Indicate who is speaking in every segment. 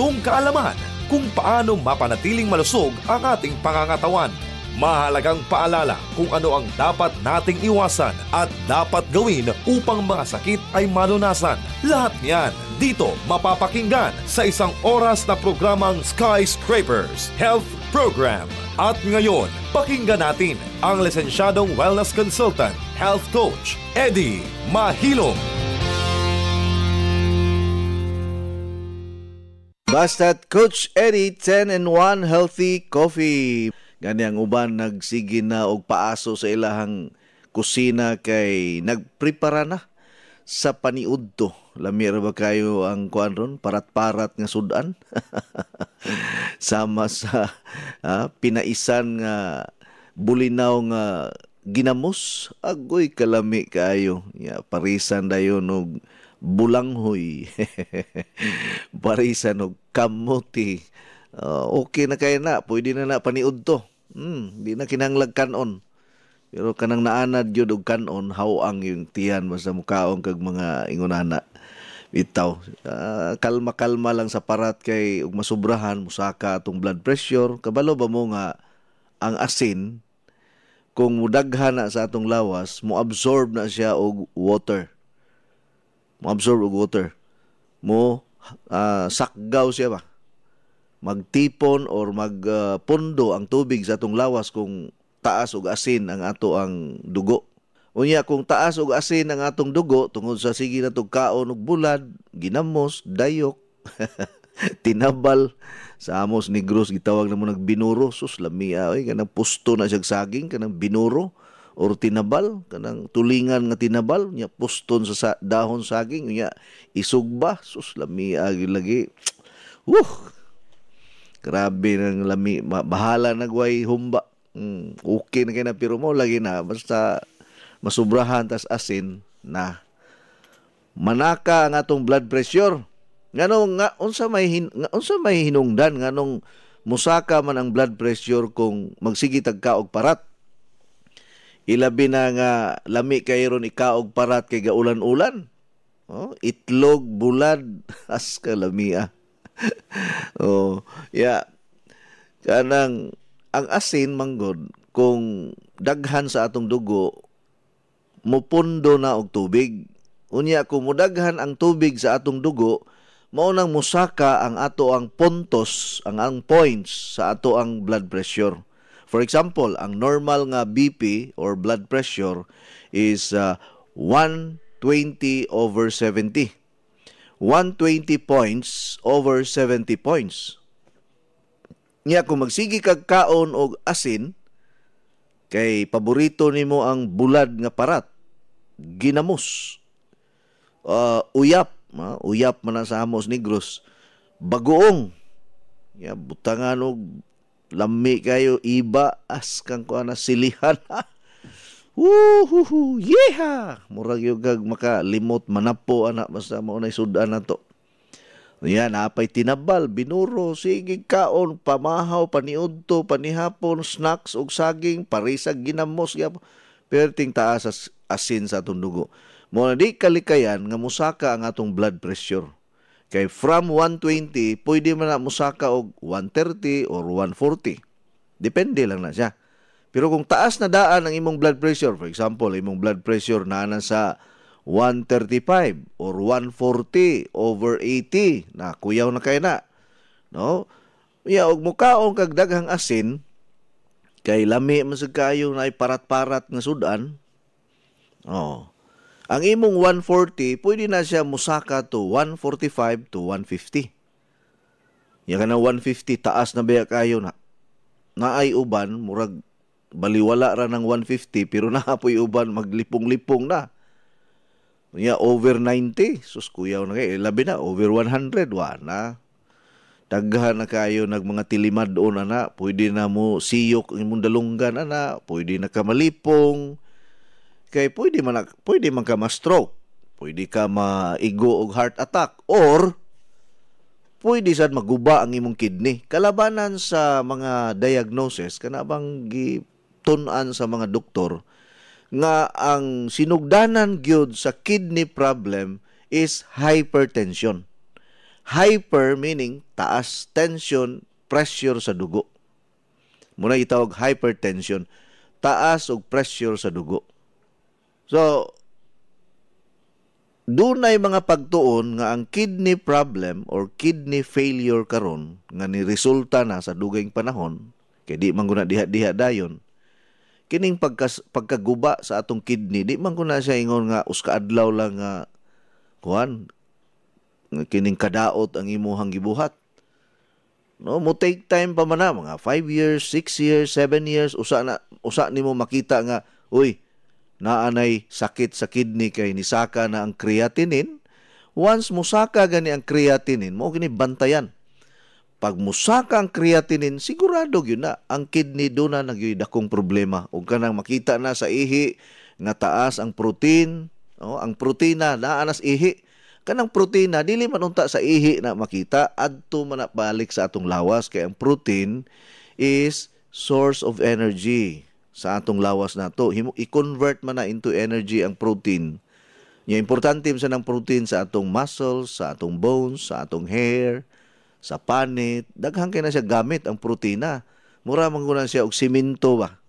Speaker 1: husto-hustong kaalaman kung paano mapanatiling malusog ang ating pangangatawan. Mahalagang paalala kung ano ang dapat nating iwasan at dapat gawin upang mga sakit ay malunasan. Lahat niyan dito mapapakinggan sa isang oras na programang Skyscrapers Health Program. At ngayon, pakinggan natin ang lisensyadong wellness consultant, health coach, Eddie Mahilom.
Speaker 2: Basta't Coach Eddie 10-in-1 Healthy Coffee. Gani ang uban nagsige na og paaso sa ilahang kusina kay nagprepara na sa paniudto. Lamir ba kayo ang kuan ron? Parat-parat nga sudan? Sama sa pinaisan nga bulinaw nga ginamos. Agoy kalami kayo. Parisan dayon og bulanghoy. Parisan og kamuti. Okay na kayo na. Pwede na paniudto. Di na kinahanglag kanon. Pero kanang naanad yun og kanon, hawang yung tiyan basta mukaong kag mga ingunana. Bitaw. Kalma-kalma lang sa parat kay ug masubrahan, musaka atong blood pressure. Kabalo ba mo nga ang asin, kung mudaghan na sa atong lawas, mo-absorb na siya og water. Mo-absorb og water. Sakgaw siya ba? Magtipon or magpundo ang tubig sa atong lawas kung taas og asin ang ato ang dugo. Unya kung taas og asin ang atong dugo tungod sa sige na tog kaon og bulad, ginamos, dayok, tinabal sa Amos Negros gitawag namo nagbinuro. Sus lamia oy kanang pusto na siyang saging kanang binuro or tinabal kanang tulingan nga tinabal nya puston sa dahon saging nya isugba. Sus lamia lagi. Grabe ng lami. Bahala nagway humba. Okay na kayo na pero mo lagi na. Basta masubrahan tas asin na. Manaka ang atong blood pressure. Unsa may hinungdan nganong musaka man ang blood pressure kung magsigi tagka og parat. Ilabi na nga lami kay ron ikaog parat kay gaulan-ulan. Itlog, bulad, as kalamia. Kanang ang asin manggod kung daghan sa atong dugo mupundo na og tubig. Unya kung mudaghan ang tubig sa atong dugo, mao nang musaka ang ato ang puntos, ang points sa ato ang blood pressure. For example, ang normal nga BP or blood pressure is 120/70. 120 points over 70 points. Nya kung magsigi kag kaon og asin, kay paborito nimo ang bulad nga parat, ginamos, uyap man na sa Amos Negros, bagoong, butangan og lami kayo, iba, as kang kuana silihan, yeha! Murag yung makalimot, manapo, anak, basta mo na sudan na to. Yan, napay tinabal, binuro, sige kaon, pamahaw, paniudto, panihapon, snacks, og saging, parisag, ginamos, perting taas asin sa atong dugo. Muna di kalikayan, nga musaka ang atong blood pressure. Kay from 120, pwede man na musaka og 130 or 140. Depende lang na siya. Pero kung taas na daan ang imong blood pressure, for example, imong blood pressure na sa 135 or 140/80, na kuyaw na kayo na. No? Og mukaon kag daghang asin, kay lami man sa kayo na parat-parat nga sudan. Ang imong 140, pwede na siya musaka to 145 to 150. Yan ka na 150, taas na ba kayo na. Naay uban, murag baliwala ra ng 150 pero naapoy uban maglipong-lipong na. Over 90, sus kuyaw na kayo. Labi na, over 100, na. Daghan na kayo mga tilimad doon, ana. Pwede na mo siyok imong dalunggan, ana. Pwede na ka malipong. Kay pwede man ka ma-stroke. Pwede ka maigo og heart attack. Or, pwede sad maguba ang imong kidney. Kalabanan sa mga diagnosis, kanabang tun-an sa mga doktor nga ang sinugdanan gyud sa kidney problem is hypertension. Hyper meaning taas, tension, pressure sa dugo. Muna itawag hypertension, taas og pressure sa dugo. So, dunay mga pagtuon nga ang kidney problem or kidney failure karon nga ni resulta na sa dugayng panahon kay di man guna diha-diha dayon. Kining pagkaguba sa atong kidney, di man guna siya ingon nga uska adlaw lang nga kuan kining kadaot ang imuhang gibuhat. No, mo take time pa man na, mga 5 years, 6 years, 7 years, usa nimo makita nga, uy, naanay sakit sa kidney kay nisaka na ang creatinine. Once musaka gani ang creatinine, mo gini bantayan. Pag musaka ang creatinine, sigurado gyud na ang kidney do na nagyoy dakong problema. Ug kanang makita na sa ihi nga taas ang protein, ang protina naa nas ihi. Kanang protina dili man unta sa ihi na makita, adto man na balik sa atong lawas kay ang protein is source of energy sa atong lawas nato. I-convert man na into energy ang protein. Yung importante sa ng protein sa atong muscles, sa atong bones, sa atong hair, sa panit, daghang kay na siya gamit ang protina. Mura man guna siya og simento ba.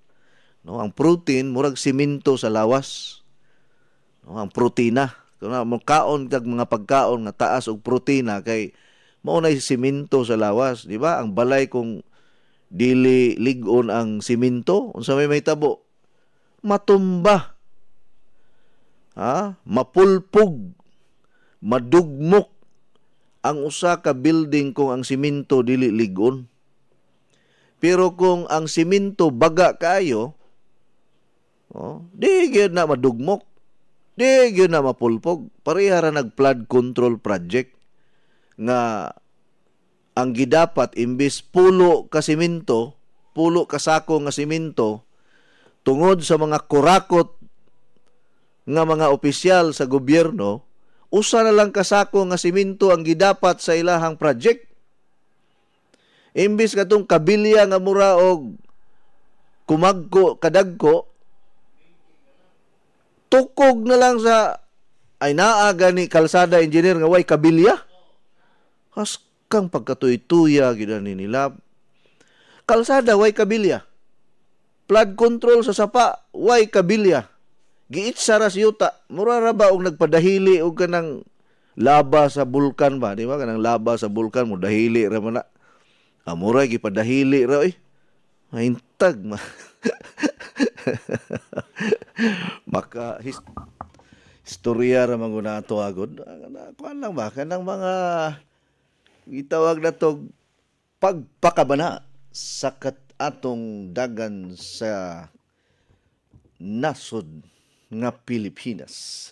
Speaker 2: No, ang protein murag simento sa lawas. No, ang protina. Kung kaon tag mga pagkaon nga taas og protina kay mao nay simento sa lawas, di ba? Ang balay kung dili lig-on ang simento, unsa may tabo? Matumba. Mapulpog, madugmok ang usa ka building kung ang simento dili lig-on. Pero kung ang simento baga kayo, di gyud na madugmok. Di gyud na mapulpog. Pareha ra nag-flood control project nga ang gidapat imbis pulo ka simento, pulo ka sako nga simento tungod sa mga kurakot nga mga opisyal sa gobyerno, usa na lang ka sako nga simento ang gidapat sa ilahang project. Imbis katong kabilya nga mura og kumagko kadagko, tukog na lang sa ay naaga ni kalsada engineer nga way kabilya. Haskang pagkatuy-tuya gid ni nila. Kalsada way kabilya. Flood control sa sapa way kabilya. Giitsa ra yuta. Mura ra ba og nagpadahili og kanang laba sa bulkan ba, di ba? Kanang laba sa bulkan mo dahili ra man na. Mura gipadahili ra oy. Mahintag ma. Maka istorya ra manguna ato agod. Kuan lang ba kanang mga gitawag na to pagpakabana sa atong dagan sa nasod nga Pilipinas.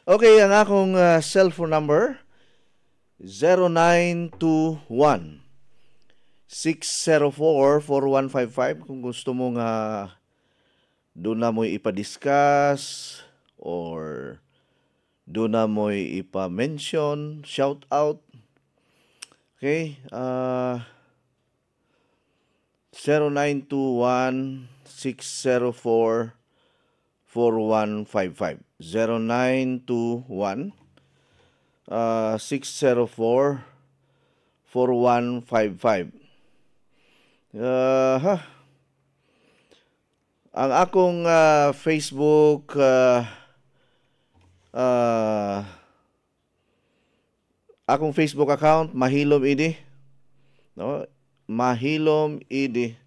Speaker 2: Okay, ang akong cellphone number 0921 604-4155 kung gusto mo nga doon na mo'y ipadiscuss or doon na mo'y ipa-mention, shout out. Okay, 0921-604-4155. 0921-604-4155. Ang akong Facebook akong Facebook account Mahilom ID, no? Mahilom ID.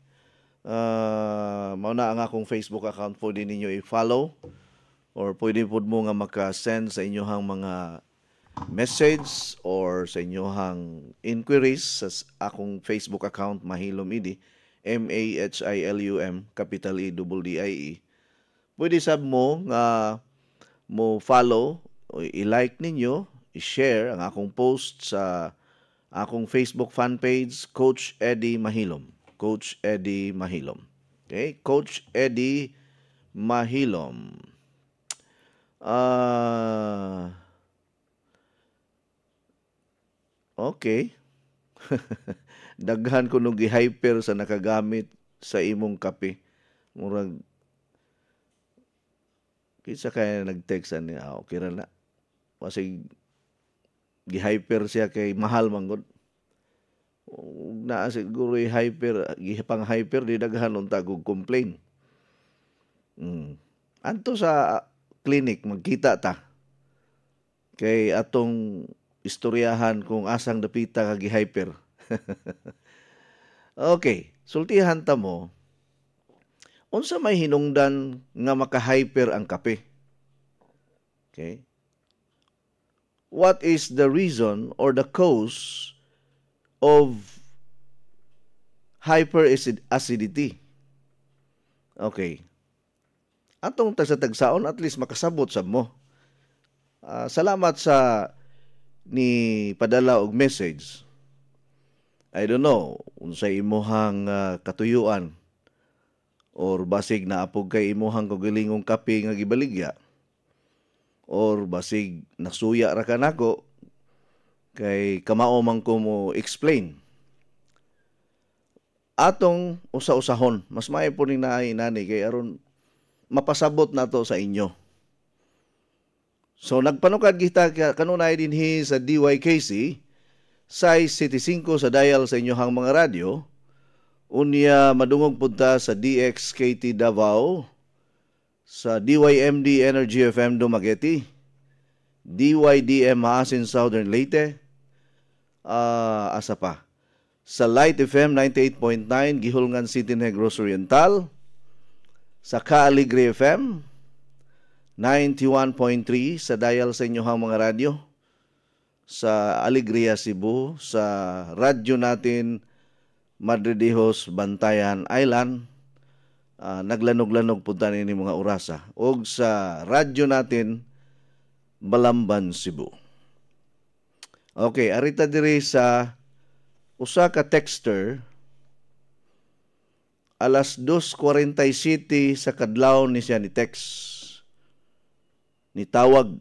Speaker 2: Mao na ang akong Facebook account, pwede ninyo i-follow or pwede pud mo nga maka-send sa inyohang mga message or sa inyohang inquiries sa akong Facebook account Mahilom ID, MAHILUM capital EDDIE. Pwede sab mo nga mo follow o i-like ninyo, i-share ang akong post sa akong Facebook fan page Coach Eddie Mahilom. Coach Eddie Mahilom. Okay, Coach Eddie Mahilom. Okay. Daghan ko nung gi-hyper sa nakagamit sa imong kape. Murag kinsa kaya nag-text ani? Okay ra na. Masig gihyper siya kay mahal manggod. Na siguro hyper gihapang hyper di daghan unta og complain. Anto sa clinic magkita ta kay atong istoryahan kung asang dapita ka gi-hyper. Okay, sultihan ta mo. Unsa may hinungdan nga maka-hyper ang kape? Okay? What is the reason or the cause of hyperacidity? Okay. Atong tagsa-tagsaon at least makasabot sa mo. Salamat sa ni padala og message. I don't know unsay imuhang katuyuan or basig naapog kay imuhang kagilingong kape nga gibaligya or basig nasuya ra kanako kay kamao man ko mo explain. Atong usa-usahon mas maayo po ning naay nani kay aron mapasabot nato sa inyo. So nagpanukad kita kanunay dinhi sa DYKC size 75 sa dial sa inyohang mga radyo. Unya madungog punta sa DXKT Davao, sa DYMD Energy FM Dumaguete, DYDM Maasin Southern Leyte, asa pa, sa Light FM 98.9 Gihulngan City, Negros Oriental, sa Kaaligre FM 91.3 sa dial sa inyohang mga radyo, sa Alegria Cebu, sa radyo natin Madridejos Bantayan Island, naglanog-lanog punta ni mga orasa, o sa radyo natin Balamban Cebu. Okay, arita diri sa usa ka texter alas 2:47 sa kadlaw ni siya ni text. Ni tawag.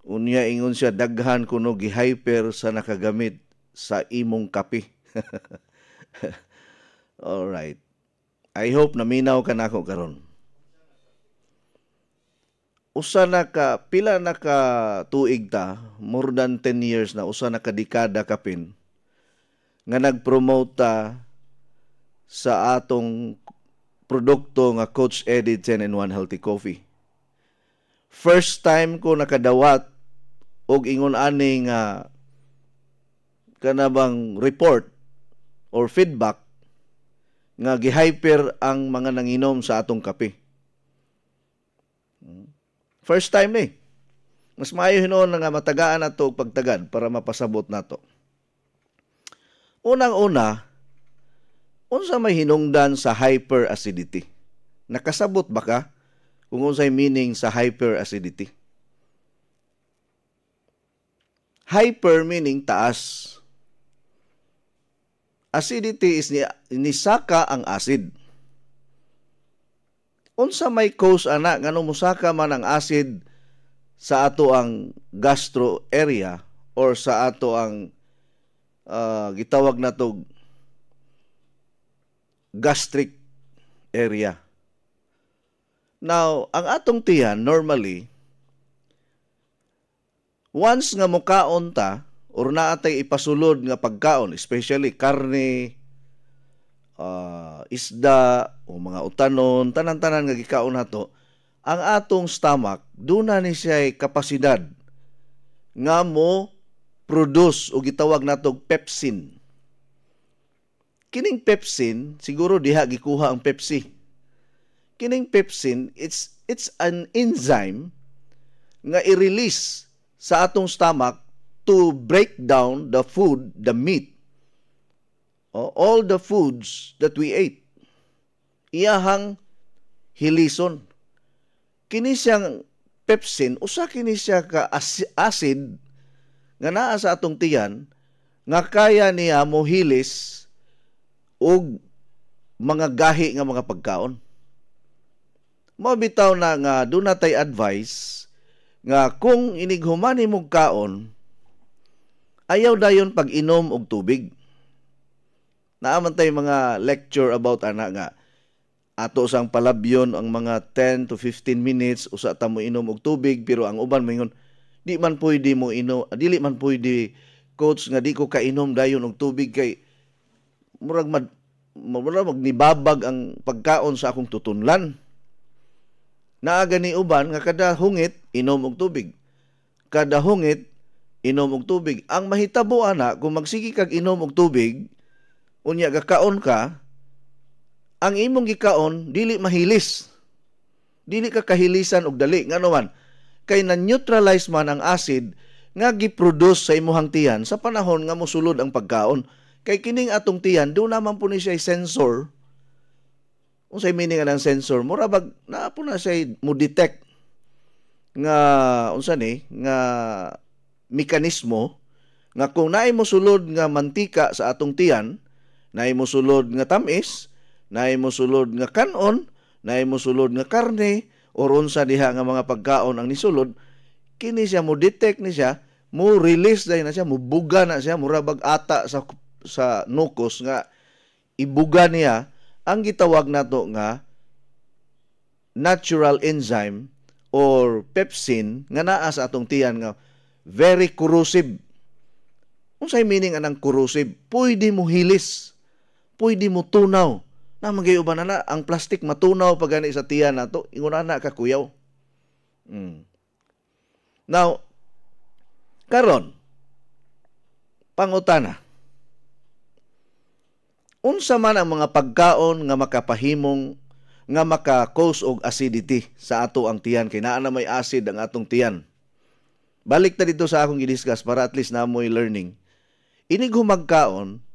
Speaker 2: Unya ingon siya daghan kuno gi-hyper sa nakagamit sa imong kape. All right. I hope naminaw ka nako karon. Usa na ka pila na ka tuig ta, more than 10 years na, usa na ka dekada kapin nga nag-promote ta sa atong produkto nga Coach Eddie 10-in-1 Healthy Coffee. First time ko nakadawat og ingon ani nga kanabang report or feedback nga gihyper ang mga nanginom sa atong kape. First time ni. Mas maayo hinuon nga matagaan nato og pagtagad para mapasabot nato. Unang-una, unsa may hinungdan sa hyperacidity? Nakasabot ba ka kung unsay meaning sa hyperacidity? Hyper meaning taas. Acidity is nisaka ang acid. Unsa may cause ana ngano musaka man ang acid sa ato ang gastro area or sa ato ang gitawag natog gastric area. Now, ang atong tiyan normally once nga mukaon ta or naatay ipasulod nga pagkaon, especially karne, isda o mga utanon, tanan-tanan nga gikaon nato, ang atong stomach duna ni siya kapasidad nga mo produce o gitawag natog pepsin. Kining pepsin siguro diha gikuha ang Pepsi. Kining pepsin it's an enzyme nga i-release sa atong stomach to break down the food, the meat, all the foods that we ate. Iyahang hilison. Kini siyang pepsin, usa kini siya ka acid nga naa sa atong tiyan nga kaya niya mohilis og mga gahi nga mga pagkaon. Mabitaw na nga do natay advice nga kung inighuman imong kaon, ayaw dayon pag-inom og tubig. Naaman tay mga lecture about ana nga ato sang palabyon ang mga 10 to 15 minutes usa ta mo inom og tubig, pero ang uban mingon Di man pwede mo dili man pwede coach nga di ko kainom dayon og tubig kay murag magnibabag ang pagkaon sa akong tutunlan. Naa gani uban nga kada hungit inom og tubig. Kada hungit inom og tubig. Ang mahitabo ana kung magsige kag inom og tubig unya gakaon ka, ang imong gikaon dili mahilis. Dili ka kahilisan og dali ngano man kay na-neutralize man ang acid nga giproduce sa imuhang tiyan sa panahon nga mosulod ang pagkaon. Kay kining atong tiyan, doon naman po ni siya sensor. Unsay meaning ng sensor? Mura bag na po na siya mo detect nga unsa ni nga mekanismo nga kung naay mosulod nga mantika sa atong tiyan, naay mosulod nga tamis, naay mosulod nga kanon, naay mosulod nga karne or unsa diha nga mga pagkaon ang nisulod, kini siya mo detect ni siya, mo release dahil na siya, mo buga na siya, mura bag ata sa nukos nga ibuga niya ang gitawag nato nga natural enzyme or pepsin nga naa sa atong tiyan nga very corrosive. Unsay meaning anang corrosive? Pwede mo hilis, pwede mo tunaw. Na magayuban na ang plastic matunaw pag gani sa tiyan nato, ingon na kakuyaw. Now, karon pangutana. Unsa man ang mga pagkaon nga makapahimong nga maka-cause og acidity sa ato ang tiyan kay naa na may acid ang atong tiyan. Balik ta dito sa akong gidiscuss para at least na mo'y learning. Inig humagkaon,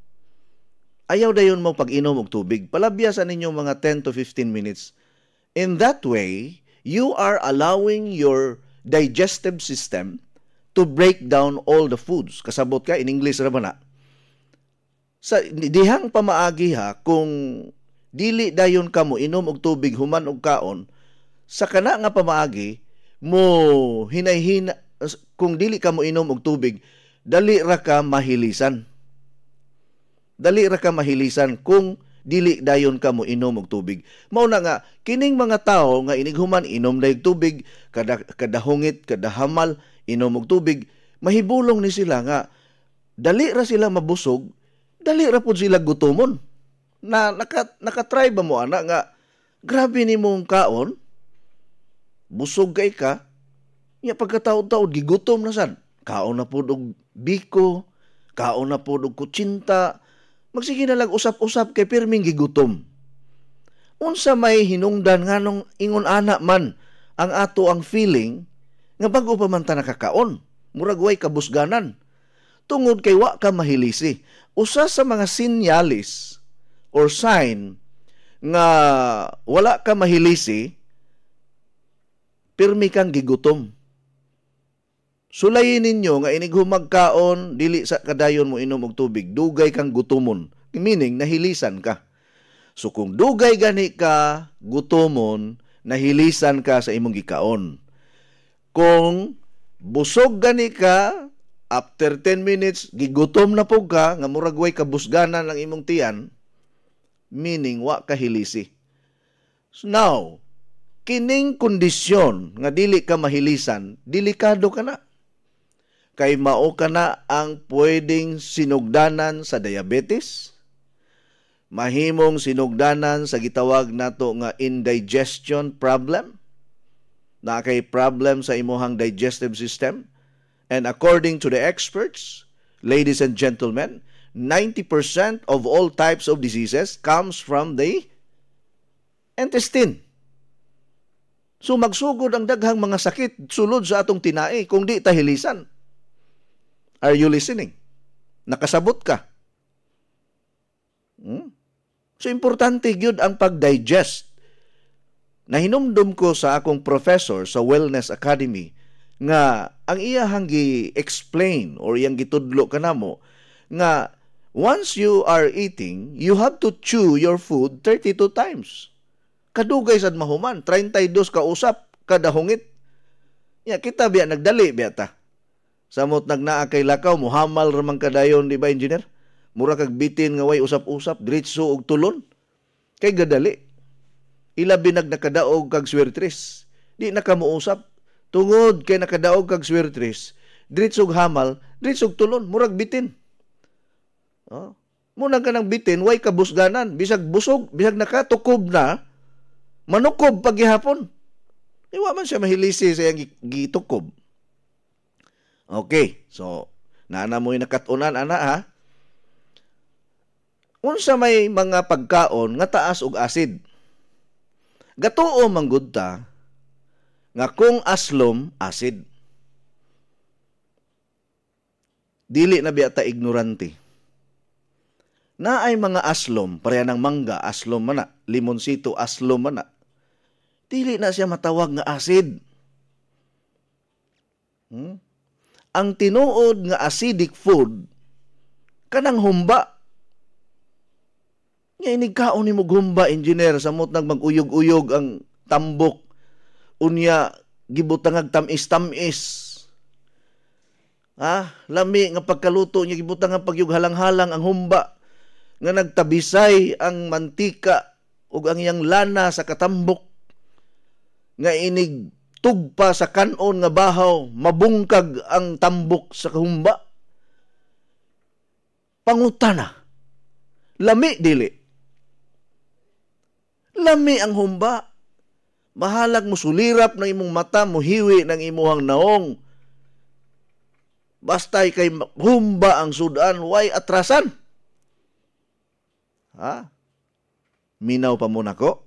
Speaker 2: ayaw dayon mo pag-inom og tubig. Palabyasan ninyo mga 10 to 15 minutes. In that way, you are allowing your digestive system to break down all the foods. Kasabot ka, in English ra ba na? Sa dihang pamaagi ha, kung dili dayon ka mo inom og tubig human og kaon, sa kana nga pamaagi mo hinay-hina, kung dili ka mo inom og tubig, dali ra ka mahilisan. Dali ra ka mahilisan kung dili dayon ka mo inom og tubig. Mao na nga kining mga tawo nga inighuman inom dayog tubig, kada hungit, kada hamal inom og tubig, mahibulong ni sila nga dali ra sila mabusog, dali ra pud sila gutomon. Na nakatry ba mo ana nga grabe ni mong kaon, busog kay ka, nya pagkataod-taod gigutom na sad. Kaon na pud og biko, kaon na pud og kutsinta, magsige na lang usap-usap kay pirming gigutom. Unsa may hinungdan nganong ingon ana man ang ato ang feeling nga bago pa man ta nakakaon, murag way kabusganan. Tungod kay wa ka mahilisi. Usa sa mga sinyalis or sign nga wala ka mahilisi, pirmi kang gigutom. Sulayin ninyo nga inig humagkaon, dili sa kadayon mo inom og tubig, dugay kang gutomon. Meaning, nahilisan ka. So kung dugay gani ka, gutomon, nahilisan ka sa imong gikaon. Kung busog gani ka, after 10 minutes, gigutom na po ka, nga muragway kabusganan ng imong tiyan, meaning, wa kahilisi. So now, kining kondisyon nga dili ka mahilisan, delikado ka na. Kay mao ka na ang pwedeng sinugdanan sa diabetes, mahimong sinugdanan sa gitawag nato nga indigestion problem, na kay problem sa imuhang digestive system. And according to the experts, ladies and gentlemen, 90% of all types of diseases comes from the intestine. So magsugod ang daghang mga sakit sulod sa atong tinai kung di tahilisan. Are you listening? Nakasabot ka? So importante gyud ang pag-digest. Nahinumdum ko sa akong professor sa Wellness Academy nga ang iyahang gi-explain or iyang gitudlo kanamo nga once you are eating, you have to chew your food 32 times. Kadugay sad mahuman, 32 ka usap kada hungit. Ya kita biya nagdali biya ta. Samot nagnaa kay lakaw muhamal ra man kadayon, di ba engineer? Mura kag bitin nga way usap-usap diretso og tulon. Kay gadali. Ilabi nakadaog kag swertres. Di na ka mousap. Tungod kay nakadaog kag swertres, diritsog hamal, diritsog tulon, murag bitin. Oh. Muna ka ng bitin, way kabusganan, bisag busog, bisag nakatukob na, manukob paghihapon. Iwa man siya mahilisi sa iyang gitukob. Okay, so, naana mo'y nakatunan, ana ha? Unsa may mga pagkaon nga taas og acid. Gatuo manggod ta nga kung aslom acid. Dili na biya ta ignorante. Na ay mga aslom, pareha ng mangga, aslom man na, limonsito, aslom man na. Dili na siya matawag nga acid. Ang tinuod nga acidic food, kanang humba. Nga inigkaon ni mo humba, engineer, samot nag mag-uyog-uyog ang tambok. Unya, gibutangag tamis-tamis. Lami nga pagkaluto niya, gibutangag pagyughalang-halang ang humba. Nga nagtabisay ang mantika ug ang iyang lana sa katambok. Nga inig tugpa sa kanon nga bahaw, mabungkag ang tambok sa humba. Pangutana, lami dili. Lami ang humba. Mahalag mo sulirap ng imong mata, mo hiwi ng imuhang naong. Basta'y kay humba ang sudan, way atrasan. Minaw pa muna ko.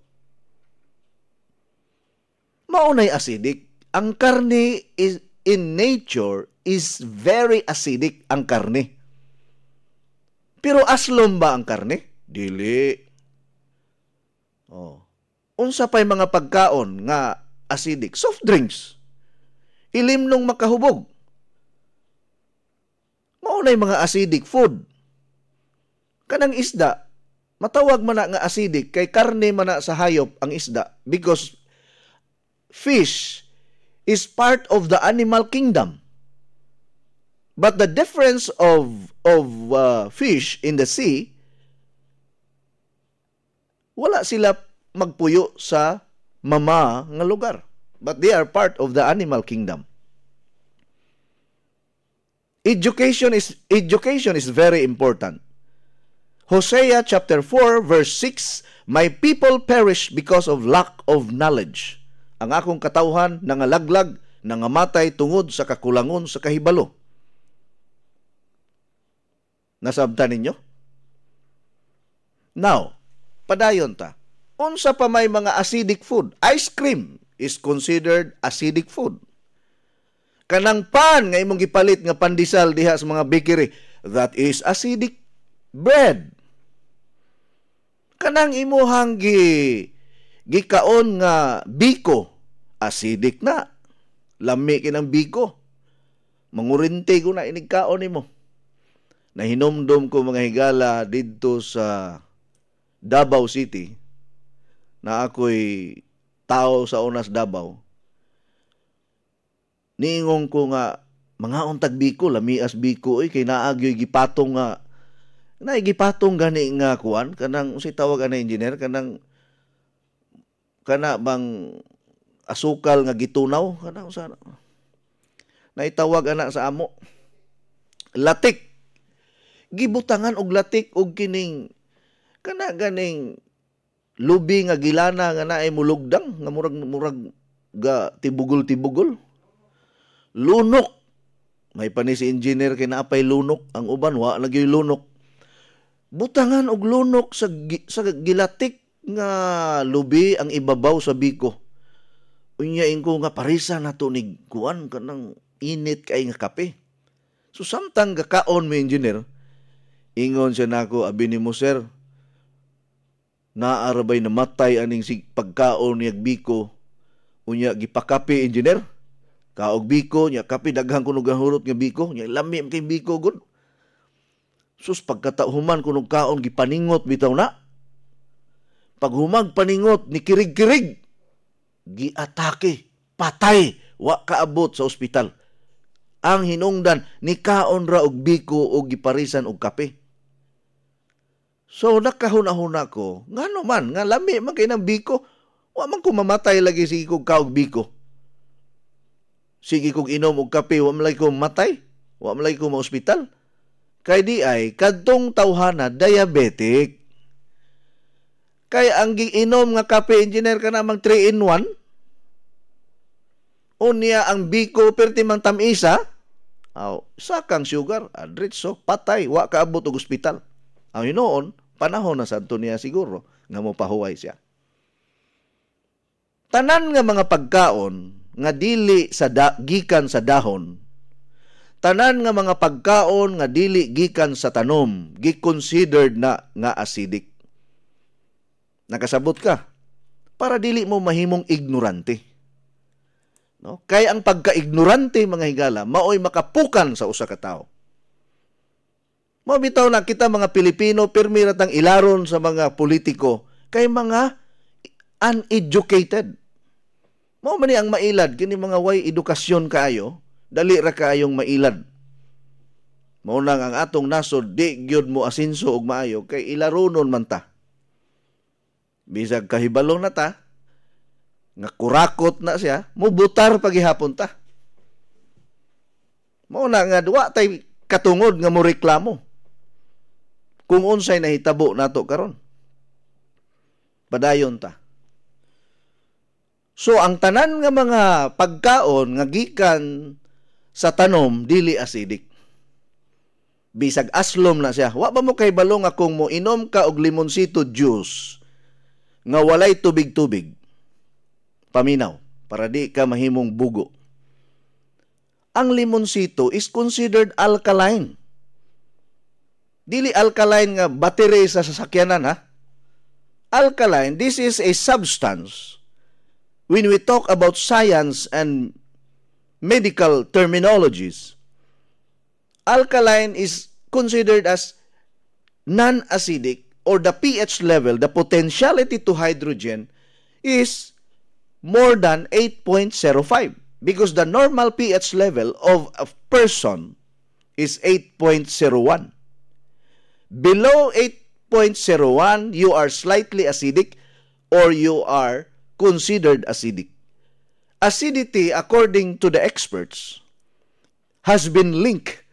Speaker 2: Maunay acidic. Ang karne is, in nature is very acidic ang karne. Pero aslom ba ang karne? Dili. Unsa pa'y mga pagkaon nga acidic? Soft drinks. Ilimnong makahubog. Maunay mga acidic food. Kanang isda, matawag man na nga acidic kay karne man na sa hayop ang isda because fish is part of the animal kingdom. But the difference of fish in the sea, wala sila magpuyo sa mama nga lugar. But they are part of the animal kingdom. Education is very important. Hosea chapter 4 verse 6, my people perish because of lack of knowledge. Ang akong katawhan nangalaglag, nangamatay tungod sa kakulangon sa kahibalo. Nasabtan ninyo? Now, padayon ta. Unsa pa may mga acidic food? Ice cream is considered acidic food. Kanang pan nga imong gipalit nga pandesal diha sa mga bakery, that is acidic bread. Kanang imuhang gikaon nga biko, acidic na. Lami kinang biko. Mangurinti ko na inigkaon nimo. Nahinomdom ko mga higala didto sa Davao City na ako'y tao sa unas Davao. Niingong ko nga, mga untag biko, lamias biko, kay naagyo'y gipatong nga, gipatong gani nga kuan, kanang, usay tawag na engineer, kana bang asukal nga gitunaw, kanang usana. Naitawag ana sa amo. Latik. Gibutangan og latik og kining, kana ganing, lubi nga gilana nga naay mulugdang nga murag ga tibugol-tibugol. Lunok. May pa ni si engineer kay naapay lunok, ang uban wa lagi lunok. Butangan og lunok sa gilatik nga lubi ang ibabaw sa biko. Unyain ko nga parisa na tunig kuan kanang init kay nga kape. So samtang gakaon mo engineer, ingon siya nako, abi nimo sir, naarabay namatay aning pagkaon niyag biko, unya gipakape engineer, kaog biko, niya kape, daghang kunog hurot nga biko, niya lami kay biko gud. Sus, pagkatahuman kunog kaon, gipaningot bitaw na. Paghumag paningot, ni kirig-kirig, giatake, patay, wa kaabot sa ospital. Ang hinungdan, ni kaon ra og biko o giparisan og kape. So, nakahuna-huna ko, nga naman, nga lami man kay ng biko, wa man ko mamatay lagi si kog kaog biko. Sige kong inom og kape, wa malay ko matay, wa malay ko ma-ospital. Kay di ay kadtong tawhana diabetic. Kay ang giinom nga kape, engineer, ka namang 3-in-1. Unya ang biko perti mang tamisa, sakang sugar, adritso, patay, wa kaabot og ospital. Ang hinoon, panahon na sadto niya siguro nga mo pahuway siya. Tanan nga mga pagkaon nga dili sa gikan sa dahon, tanan nga mga pagkaon nga dili gikan sa tanom, gi-considered na nga acidic. Nakasabot ka para dili mo mahimong ignorante. No? Kaya ang pagka-ignorante, mga higala, maoy makapukan sa usa ka tawo. Mabitaw na kita mga Pilipino, pirmi ratang ilaron sa mga politiko, kay mga uneducated. Mao man ni ang mailad, kini mga way edukasyon kaayo, dali ra kaayong mailad. Mao nang ang atong nasod, di gyud mo asinso og maayo, kay ilaronon man ta. Bisag kahibalong na ta, nga kurakot na siya, mubutar pagihapon ta. Mao na nga duwa tay katungod nga mo reklamo. Kung unsay nahitabo nato karon. Padayon ta. So ang tanan nga mga pagkaon nga gikan sa tanom dili acidic. Bisag aslom na siya. Wa ba mo kay balong nga kung mo inom ka og limonsito juice nga walay tubig-tubig, paminaw, para di ka mahimong bugo. Ang limonsito is considered alkaline. Dili alkaline nga battery sa sasakyanan, ha? Alkaline, this is a substance. When we talk about science and medical terminologies, alkaline is considered as non-acidic, or the pH level, the potentiality to hydrogen, is more than 8.05 because the normal pH level of a person is 8.01. Below 8.01, you are slightly acidic or you are considered acidic. Acidity, according to the experts, has been linked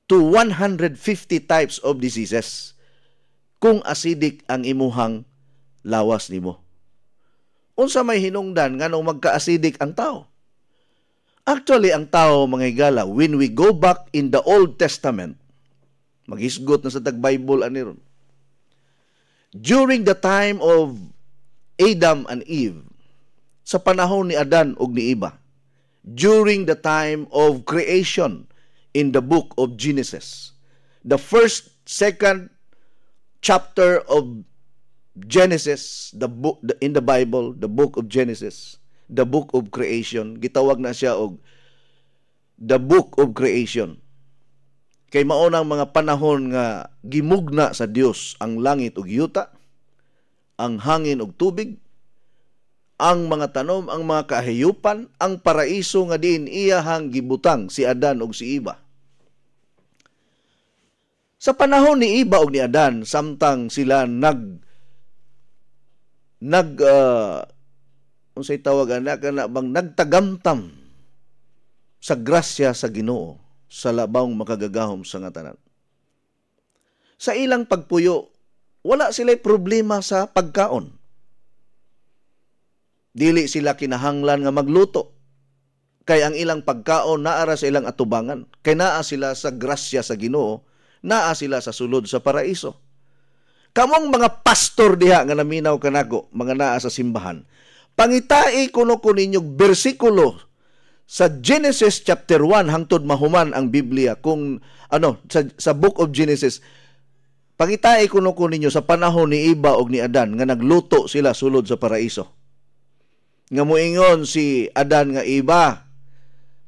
Speaker 2: to 150 types of diseases kung acidic ang imuhang lawas nimo. Unsa may hinungdan nganong magka-acidic ang tao? Actually, ang tao, mga higala, when we go back in the Old Testament, maghisgot na sa tag-Bible aniron. During the time of Adam and Eve, sa panahon ni Adan ug ni Eva, during the time of creation in the book of Genesis, the first, second chapter of Genesis, in the Bible, the book of Genesis, the book of creation, gitawag na siya og the book of creation. Kay maunang mga panahon nga gimugna sa Dios ang langit ug yuta, ang hangin ug tubig, ang mga tanom, ang mga kahayupan, ang paraiso nga diin iyahang gibutang si Adan ug si Eva. Sa panahon ni Eva ug ni Adan, samtang sila unsay tawagan na kana bang nagtagamtam sa grasya sa Ginoo sa labang makagagahom sa nga tanan. Sa ilang pagpuyo, wala sila'y problema sa pagkaon. Dili sila kinahanglan nga magluto. Kay ang ilang pagkaon naara sa ilang atubangan. Kay naa sila sa grasya sa Ginoo, naa sila sa sulod sa paraiso. Kamong mga pastor diha nga naminaw kanako, mga naa sa simbahan, pangitai kuno ninyong bersikulo sa Genesis chapter 1 hangtod mahuman ang Biblia kung sa book of Genesis. Pangitai kuno ninyo sa panahon ni Eva ug ni Adan nga nagluto sila sulod sa paraiso. Nga moingon si Adan nga, Eva,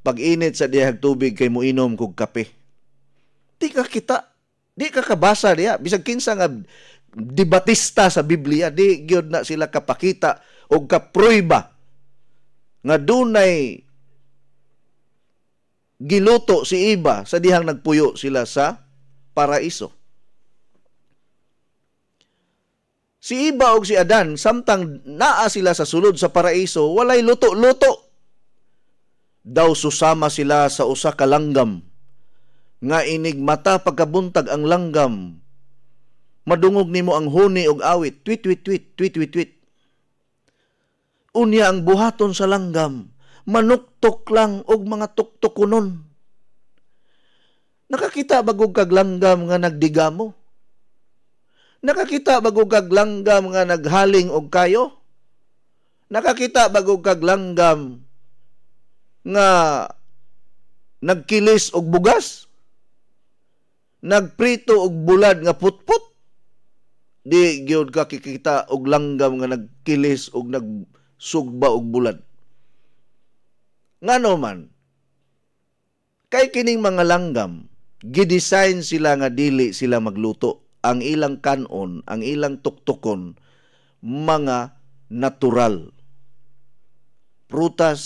Speaker 2: pag-init sa dihag tubig kay moinom kog kape. Di ka kabasa diya. Bisag kinsa nga debatista sa Biblia, di gyud na sila kapakita o kapruiba nga dunay giluto si Eva sa dihang nagpuyo sila sa paraiso. Si Eva o si Adan, samtang naa sila sa sulod sa paraiso, walay luto-luto. daw susama sila sa usa ka langgam nga inig mata pagkabuntag ang langgam madungog nimo ang huni og awit tweet tweet tweet tweet tweet tweet. Unya ang buhaton sa langgam manuktok lang og mga tuktukunon. Nakakita bagog kag langgam nga nagdigamo? Nakakita bagog kag langgam nga naghaling og kayo? Nakakita bagog kag langgam nga nagkilis og bugas? Nagprito og bulad nga putput? Di gyud ka kikita og langgam nga nagkilis og nagsugba og bulad. Ngano man, kay kining mga langgam, gidesign sila nga dili sila magluto. Ang ilang kanon, ang ilang tuktukon, mga natural. Prutas,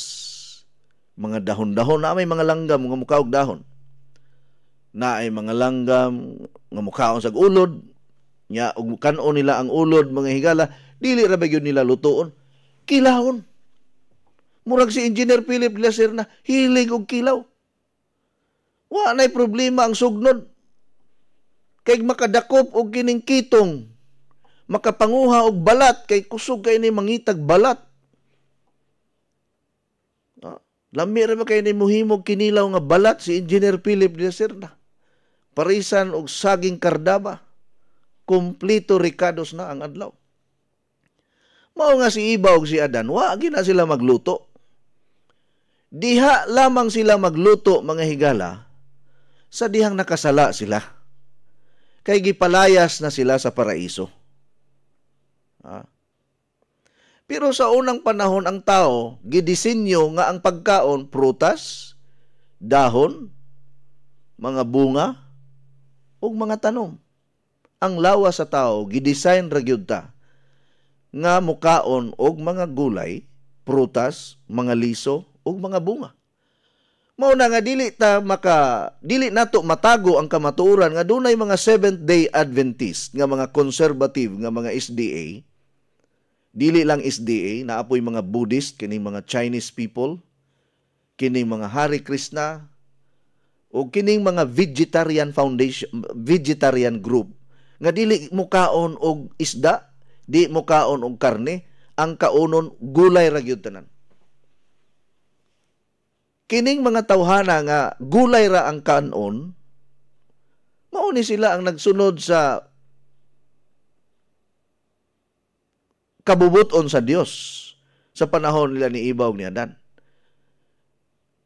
Speaker 2: mga dahon-dahon, na may mga langgam nga mukha og dahon. Na ay mga langgam nga mukhaon sa ulod, nya og kanon nila ang ulod mga higala, dili ra ba gyud nila lutoon? Kilawon. Murag si Engineer Philip Glaser na hilig og kilaw. Wa nay problema ang sugnod. Kay makadakop og kining kitong, makapanguha og balat kay kusog kay ni mangitag balat. Lami ra ba kay ni muhimog kinilaw nga balat si Engineer Philip Glaser na. Parisan og saging kardaba. Kompleto ricados na ang adlaw. Mao nga si Iba ug si Adan, wa gina sila magluto. Diha lamang sila magluto mga higala sa dihang nakasala sila. Kay gipalayas na sila sa paraiso. Pero sa unang panahon ang tao gidisenyo nga ang pagkaon prutas, dahon, mga bunga ug mga tanom. Ang lawas sa tao gidesign ra gyud ta nga mukaon og mga gulay, prutas, mga liso ug mga bunga. Mao na nga dili nato matago ang kamatuoran nga dunay mga Seventh-day Adventist nga mga conservative nga mga SDA. Dili lang SDA, naapoy mga Buddhist, kining mga Chinese people, kining mga Hare Krishna, o kining mga vegetarian group nga dili mukaon og isda, di mukaon og karne, ang kaunon gulay ra gyud tanan. Kining mga tawhana nga gulay ra ang kanon, mao ni sila ang nagsunod sa kabubuton sa Dios sa panahon nila ni Iba ug ni Adan.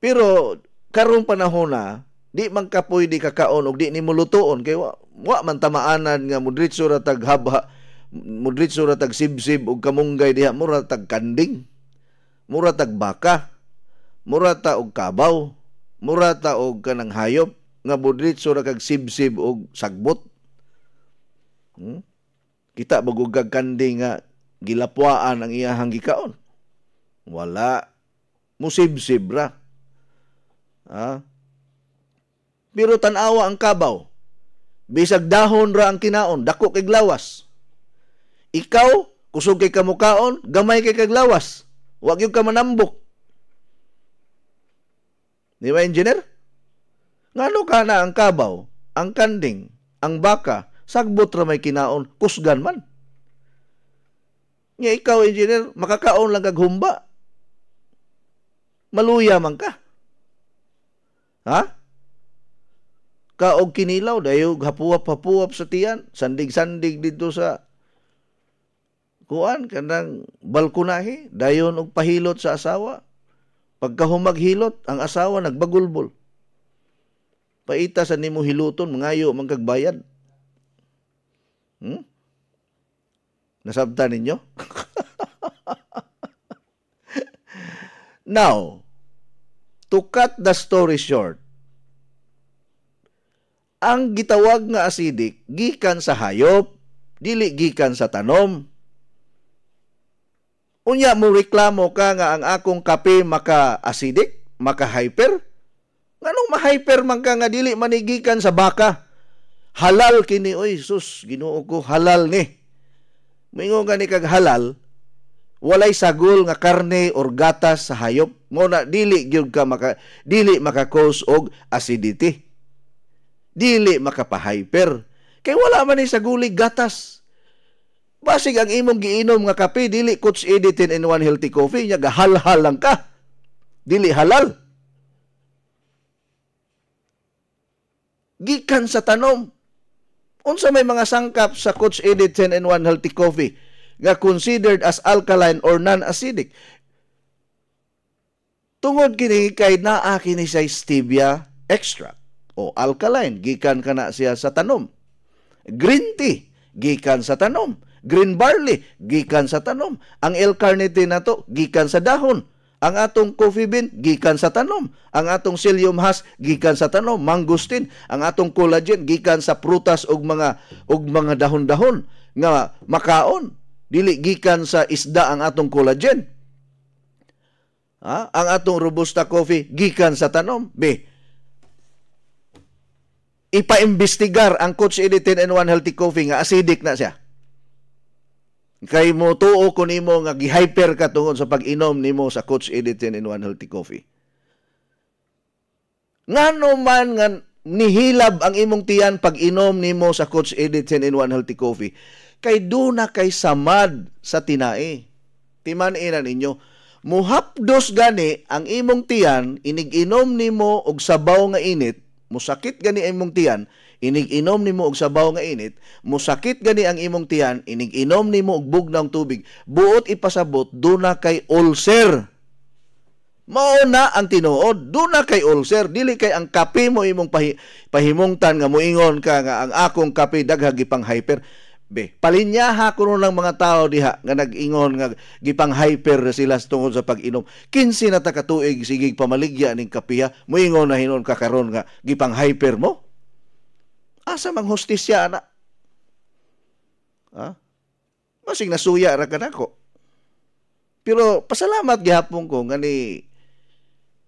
Speaker 2: Pero karong panahon na di man ka pwede kakaon og di ni mulutoon kay wa man tamaanan nga mudritso ra tag habha, mudritso ra tag sibsib og kamunggay diha, mura tag kanding, mura tag baka, mura ta og kabaw, mura ta og kanang hayop nga mudritso ra kag sibsib og sagbot. Kita bagog kag kanding nga gilapwaan ang iyahang gikaon. Wala, musibsib ra. Pero tanawa ang kabaw. Bisag dahon ra ang kinaon, dako kay lawas. Ikaw, kusog kay kamukaon, gamay kay kag lawas. Wa gyud ka manambok. Di ba, engineer? Ngano ka na ang kabaw, ang kanding, ang baka, sagbot ra may kinaon, kusgan man. Nga ikaw, engineer, makakaon lang kag humba. Maluya man ka. Kaog kinilaw, dayog hapuap-hapuap sa tiyan, sandig-sandig dito sa kuan, kanang balkonahe, dayon og pahilot sa asawa. Pagka humaghilot, ang asawa nagbagulbol. Paita sa nimo hiluton, mangayo man kag bayad. Nasabtan ninyo? Now, to cut the story short, ang gitawag nga acidic gikan sa hayop, dili gikan sa tanom. Unya mo reklamo ka nga ang akong kape maka-acidic, maka-hyper? Nganong ma-hyper man ka nga dili manigikan sa baka? Halal kini, oy sus, Ginoo ko, halal ni. Moingon ka ni kag halal, walay sagol nga karne or gatas sa hayop Mo na dili gyud ka dili maka-cause og acidity. Dili makapahyper. Kay wala man ni sa gulig gatas. Basig ang imong giinom nga kape dili Coach Eddie 10-in-1 healthy coffee nya gahalhal lang ka. Dili halal. Gikan sa tanom. Unsa may mga sangkap sa Coach Eddie 10-in-1 healthy coffee nga considered as alkaline or non-acidic. Tungod kini kay naa kini sa stevia extract o alkaline gikan kana siya sa tanom. Green tea gikan sa tanom. Green barley gikan sa tanom. Ang L-carnitine nato gikan sa dahon. Ang atong coffee bean gikan sa tanom. Ang atong psyllium husk gikan sa tanom, mangosteen. Ang atong collagen gikan sa prutas ug mga dahon-dahon nga makaon. Dili gikan sa isda ang atong collagen. Ang atong robusta coffee gikan sa tanom. Ipaimbestigar ang Coach Eddie 10-in-1 healthy coffee nga acidic na siya. Kay mo tuo ko nimo nga gi-hyper ka tungod sa pag-inom nimo sa Coach Eddie 10-in-1 healthy coffee. Ngano man nga nihilab ang imong tiyan pag-inom nimo sa Coach Eddie 10-in-1 healthy coffee, kay duna kay samad sa tinai. Timan-ina ninyo, muhapdos gani ang imong tiyan, inig-inom nimo og sabaw nga init, musakit gani ang imong tiyan, inig-inom nimo og sabaw nga init, musakit gani ang imong tiyan, inig-inom nimo og bugnang tubig, buot ipasabot, duna kay ulcer. Mao na ang tinuod, duna kay ulcer, dili kay ang kape mo imong pahimungtan nga moingon ka nga ang akong kape dagha gipang hyper. Palinyaha ko lang mga tao diha nga nag-ingon nga gipang hyper sila tungod sa pag-inom. 15 na ta ka tuig sigig pamaligya ning kapiya, moingon na hinon ka karon nga gipang hyper mo. Asa mang hustisya na? Masig nasuya ra kanako. Pero pasalamat gihapon ko nga ni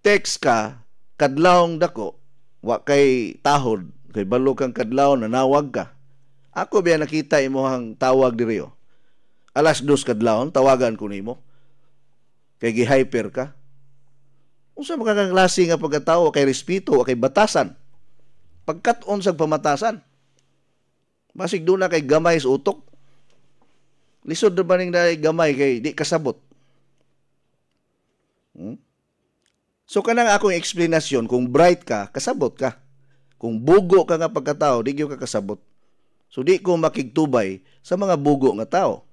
Speaker 2: text ka kadlawng dako wa kay tahod kay balo kang kadlaw nanawag ka. Ako biya nakita imong tawag diri. Alas 2 kadlawon tawagan ko nimo. Kay gi-hyper ka. Unsa man kang klase nga pagkatawo kay respeto kay batasan. Pagkat-on sa pamatasan. Basig doon na kay gamay sa utok. Lisod na ba ning gamay kay di kasabot. So kanang akong explanation, kung bright ka, kasabot ka. Kung bugo ka nga pagkatao, di ka kasabot. So di ko makigtubay sa mga bugo nga tao.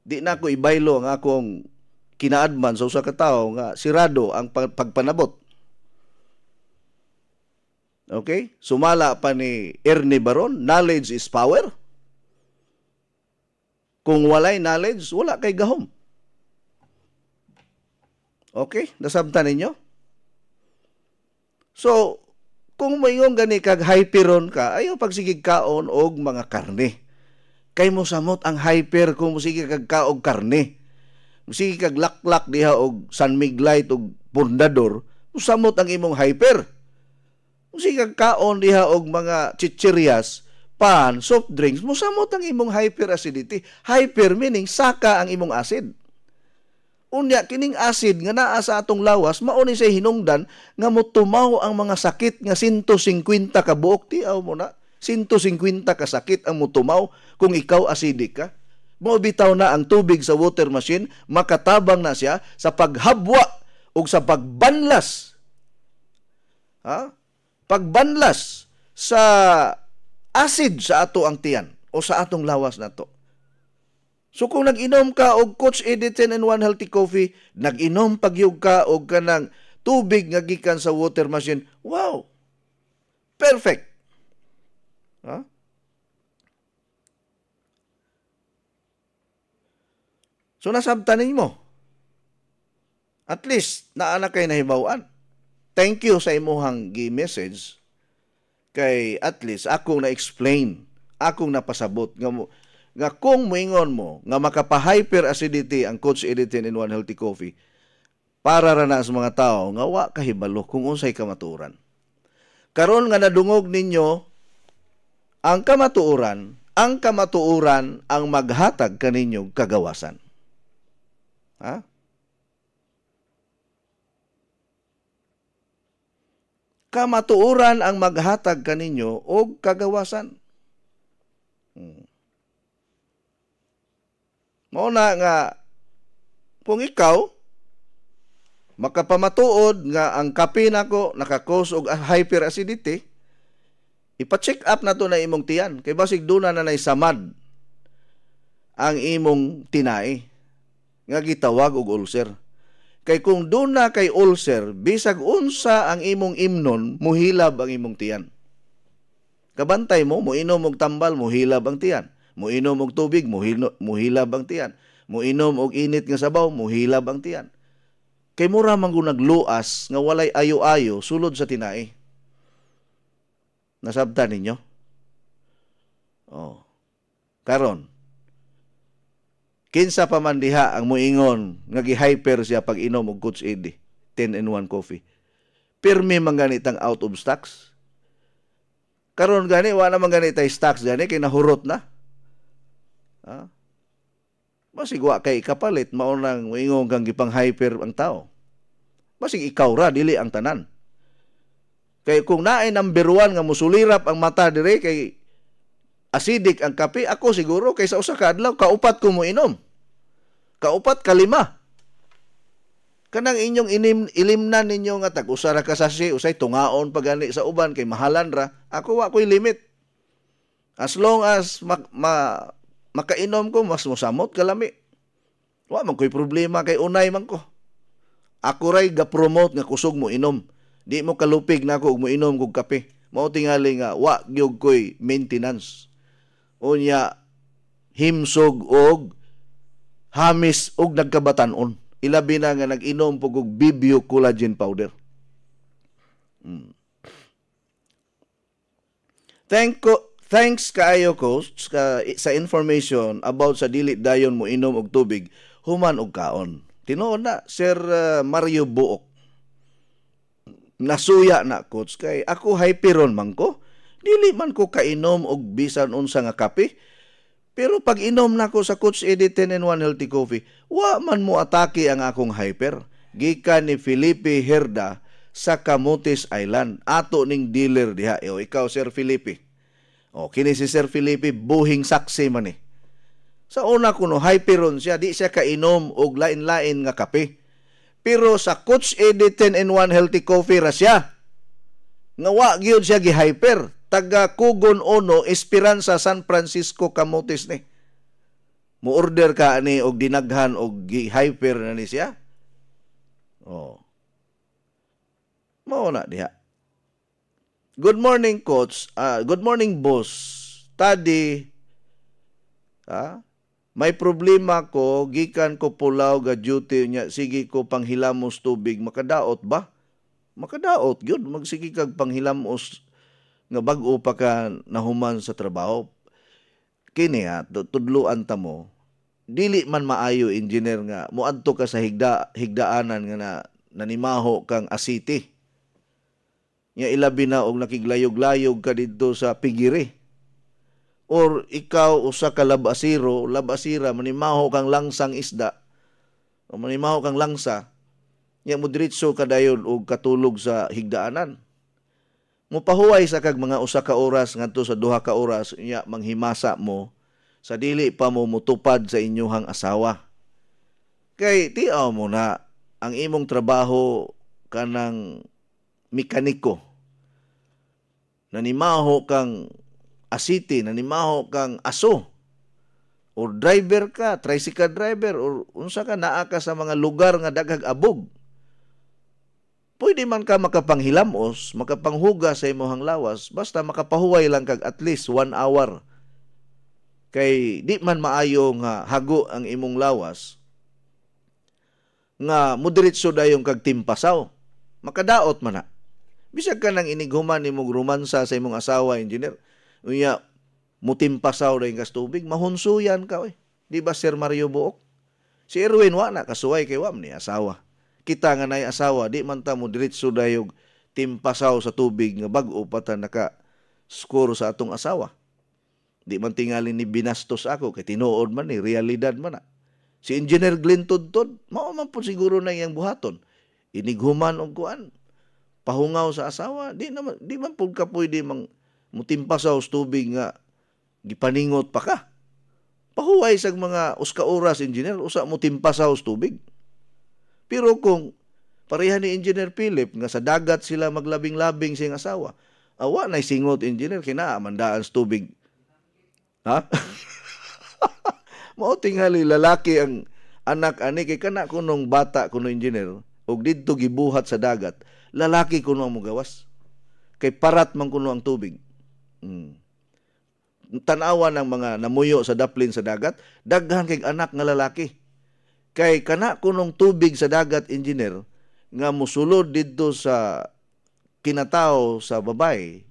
Speaker 2: Di na ako ibaylo ang akong kinaadman sa usa ka tawo nga sirado ang pagpanabot. Okay? Sumala pa ni Ernie Baron, knowledge is power. Kung walay knowledge, wala kay gahom. Okay? Nasabtan ninyo? So, kung mayong gani kag hyperon ka, ayaw pagsigig kaon og mga karne. Kay mo samot ang hyper kung musigi kag kaog karne. Musigi kag laklak diha og San Miglite og Pundador, musamot ang imong hyper. Musigi kag kaon diha og mga chichirias, pan, soft drinks, musamot ang imong hyperacidity. Hyper meaning saka ang imong acid. Unya kining acid nga naa sa atong lawas mao ni say hinungdan nga motumaw ang mga sakit nga 150 ka buok tiaw mo na 150 ka sakit ang motumaw kung ikaw acidic ka. Mo bitaw na ang tubig sa water machine, makatabang na siya sa paghabwa ug sa pagbanlas. Pagbanlas sa acid sa ato ang tiyan o sa atong lawas nato. So kung nag-inom ka og Coach Eddie 10-in-1 healthy coffee, nag-inom pagyug ka og kanang tubig nga gikan sa water machine, wow! Perfect. So nasabtan ninyo. At least naa na kay nahibaw-an. Thank you sa imuhang gi-message kay at least akong na-explain, akong napasabot nga kung moingon mo nga makapa-hyper acidity ang Coach Eddie 10-in-1 healthy coffee, para ra na sa mga tao nga wa kahibalo kung unsay kamatuoran. Karon nga nadungog ninyo ang kamatuoran ang maghatag kaninyo kagawasan. kamatuoran ang maghatag kaninyo og kagawasan. Mao na nga kung ikaw makapamatuod nga ang kape nako naka-cause og hyperacidity, ipa-check up na to na imong tiyan kay basig duna na nay samad ang imong tinai nga gitawag og ulcer. Kay kung duna kay ulcer, bisag unsa ang imong imnon, muhilab ang imong tiyan. Kabantay mo, muinom og tambal, muhilab ang tiyan. Muinom og tubig, muhilab ang tiyan. Muinom og init nga sabaw, muhilab ang tiyan. Kay mura man kung nagluas nga walay ayo-ayo sulod sa tinai. Nasabtan ninyo? Oh. Karon, kinsa pa man diha ang muingon nga gi-hyper siya pag inom og Coach Eddie 10-in-1 coffee. Pirmi man ganitang out of stocks. Karon gani wa na man ganitay stocks gani kay nahurot na. Ha? Basig wa kay kapalit mao nang muingon kang gipang hyper ang tao. Basig ikaw ra dili ang tanan. Kay kung naay number 1 nga musulirap ang mata dire kay acidic ang kape, ako siguro kaysa usa ka adlaw kaupat ko mo inom. Kaupat kalima. Kanang inyong ilimnan ninyo nga tag-usa ra ka sasi, usay tungaon pagani sa uban kay mahalan ra, ako wa ko'y limit. As long as makainom ko, mas musamot kalami. Wa man ko'y problema kay unay man ko. Ako ray ga-promote nga kusog mo inom. Di mo kalupig na ako og mo inom kog kape. Mao tingali nga wa gyud ko'y maintenance. Unya himsog og hamis og nagkabatan-on. Ilabi na nga nag-inom po og Bibio collagen powder. Thanks kaayo coach sa information about sa dili dayon mo inom og tubig human og kaon. Tinuod na Sir Mario Buok. Nasuya na coach kay ako hyperon man ko. Dili man ko kainom og bisan unsa nga kape. Pero pag inom na ko sa Coach Eddie 10-in-1 Healthy Coffee, wa man mo atake ang akong hyper. Gikan ni Felipe Herda sa Camotes Island. Ato ning dealer diha. O ikaw Sir Felipe. O kini si Sir Felipe buhing saksi man eh. Sa una kuno hyperon siya, di siya kainom og lain-lain nga kape. Pero sa Coach Eddie 10-in-1 Healthy Coffee ra siya. Nga wa gyud siya gi-hyper. Taga Kugon Ono, Esperanza, San Francisco, Camotes ni. Mo-order ka ni og dinaghan og gi-hyper na ni siya. Oh. Mao na diha. Good morning coach. Good morning boss. Tadi may problema ko, gikan ko pulaw ga duty nya, sige ko panghilamos tubig, makadaot ba? Makadaot gyud, magsige kag panghilamos nga bag-o pa ka nahuman sa trabaho. Kini tudluan ta mo, dili man maayo engineer nga muadto ka sa higdaanan nga nanimaho kang asiti. Nya ilabi na og nakiglayog-layog ka didto sa pigiri. Or ikaw usa ka labasira manimaho kang langsang isda o manimaho kang langsa, nya mo diretso ka dayon og katulog sa higdaanan. Mupahuway sa kag mga usa ka oras ngadto sa 2 ka oras nya manghimasa mo sa dili pa mo mutupad sa inyong asawa. Kay tiaw mo na ang imong trabaho kanang mekaniko. Nanimaho kang asiti, nanimaho kang aso. Or driver ka, tricycle driver, or unsa ka naa ka sa mga lugar nga daghang abog. Pwede man ka makapanghilamos, makapanghuga sa imong lawas, basta makapahuway lang kag at least 1 hour. Kay di man maayo nga hago ang imong lawas, nga mudiretso dayong kag timpasaw. Makadaot man na. Bisag ka nang inighuman imong romansa sa imong asawa, engineer, unya mutimpasaw dayong kas tubig, mahunsuyan ka. Di ba Sir Mario Buok? Si Erwin wa na kasuway kay wa ni asawa. Kita nga nay asawa, di man ta mo diretso dayog timpasaw sa tubig nga bag-o pa ta naka-score sa atong asawa. Di man tingali ni binastos ako, kay tinuod man ni, realidad man na. Si Engineer Glenn Tudtod, mao man po siguro na iyang buhaton. Inighuman og kuan. pahungaw sa asawa, di man pud ka pwede mutimpasaw sa tubig nga gipaningot pa ka. Pahuway sa mga uska oras engineer usa mo timpasaw sa tubig. Pero kung pareha ni Engineer Philip nga sa dagat sila maglabing-labing siyang asawa, awa na singot engineer kinamandaan sa tubig. Ha? Mao tingali lalaki ang anak ani kay kana kunong bata kuno engineer ug didto gibuhat sa dagat, lalaki kuno ang mogawas. Kay parat man kuno ang tubig. Tanawa ng mga namuyo sa daplin sa dagat, daghan kay anak nga lalaki. Kay kana kunong tubig sa dagat engineer nga musulod didto sa kinatao sa babay.